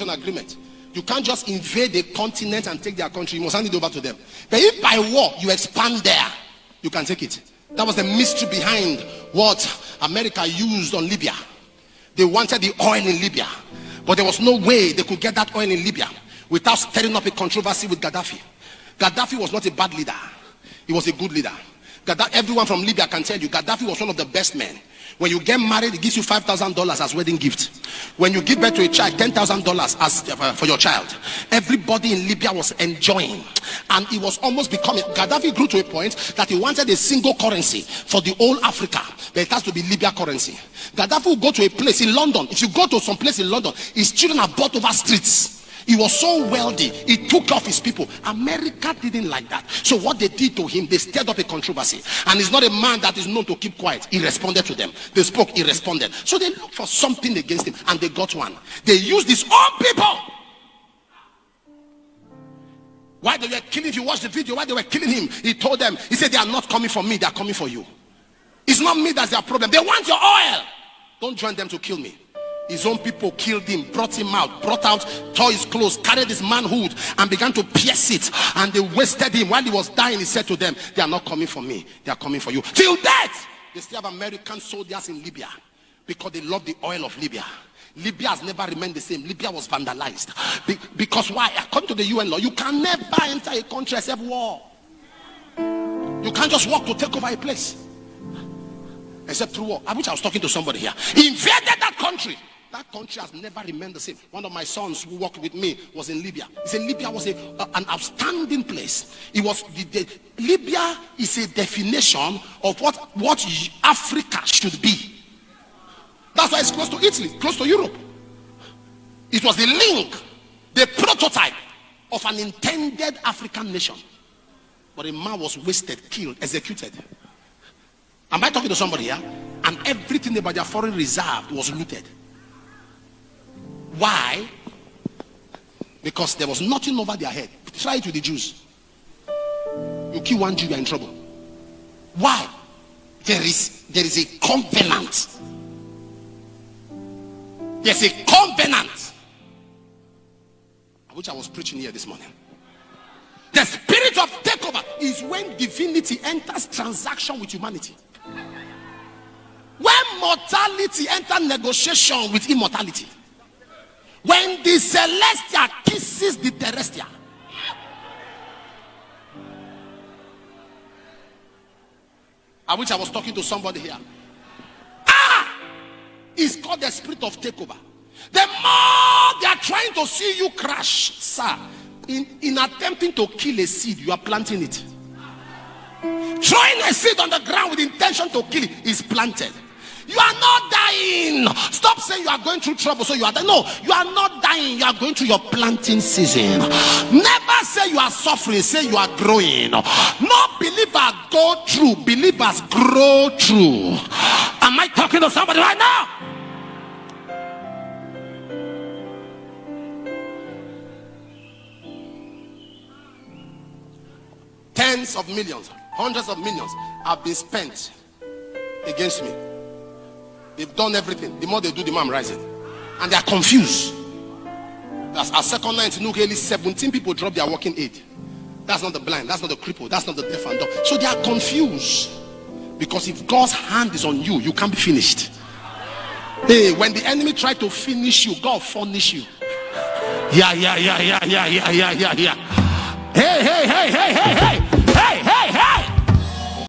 agreement. You can't just invade a continent and take their country. You must hand it over to them. But if by war you expand there, you can take it. That was the mystery behind what America used on Libya. They wanted the oil in Libya, but there was no way they could get that oil in Libya without stirring up a controversy with Gaddafi. Gaddafi was not a bad leader. He was a good leader. Everyone from Libya can tell you Gaddafi was one of the best men. When you get married, he gives you $5,000 as wedding gift. When you give birth to a child, $10,000 as for your child. Everybody in Libya was enjoying, and it was almost becoming. Gaddafi grew to a point that he wanted a single currency for the whole Africa, but it has to be Libya currency. Gaddafi will go to a place in London. If you go to some place in London, his children are bought over streets. He was so wealthy, he took off his people. America didn't like that. So what they did to him, they stirred up a controversy. And he's not a man that is known to keep quiet. He responded to them. They spoke, he responded. So they looked for something against him, and they got one. They used his own people. Why they were killing, if you watch the video, why they were killing him, he told them, he said, they are not coming for me, they are coming for you. It's not me that's their problem. They want your oil. Don't join them to kill me. His own people killed him, brought him out, tore his clothes, carried his manhood, and began to pierce it. And they wasted him. While he was dying, he said to them, they are not coming for me, they are coming for you. Till death, they still have American soldiers in Libya because they love the oil of Libya. Libya has never remained the same. Libya was vandalized. Because why? According to the UN law, you can never enter a country except war. You can't just walk to take over a place except through war. I wish I was talking to somebody here. He invaded that country. That country has never remained the same. One of my sons who worked with me was in Libya. He said Libya was an outstanding place. It was Libya is a definition of what Africa should be. That's why it's close to Italy, close to Europe. It was the link, the prototype of an intended African nation. But a man was wasted, killed, executed. Am I talking to somebody here? And everything about their foreign reserve was looted. Why? Because there was nothing over their head. Try it with the Jews. You kill one Jew, you are in trouble. Why? There is a covenant. There's a covenant. I wish I was preaching here this morning. The spirit of takeover is when divinity enters transaction with humanity. When mortality enters negotiation with immortality. When the celestial kisses the terrestrial. I wish I was talking to somebody here. It's called the spirit of takeover. The more they are trying to see you crash, sir, in attempting to kill a seed, you are planting it. Throwing a seed on the ground with intention to kill it is planted. You are not dying. Stop saying you are going through trouble so you are dying. No, you are not dying. You are going through your planting season. Never say you are suffering. Say you are growing. No believer go through. Believers grow through. Am I talking to somebody right now? Tens of millions, hundreds of millions have been spent against me. They've done everything. The more they do, the more I'm rising. And they are confused. That's our second night in Nugeli, 17 people dropped their walking aid. That's not the blind, that's not the cripple, that's not the deaf and dumb. So they are confused. Because if God's hand is on you, you can't be finished. Hey, when the enemy tried to finish you, God furnish you. Yeah. Hey.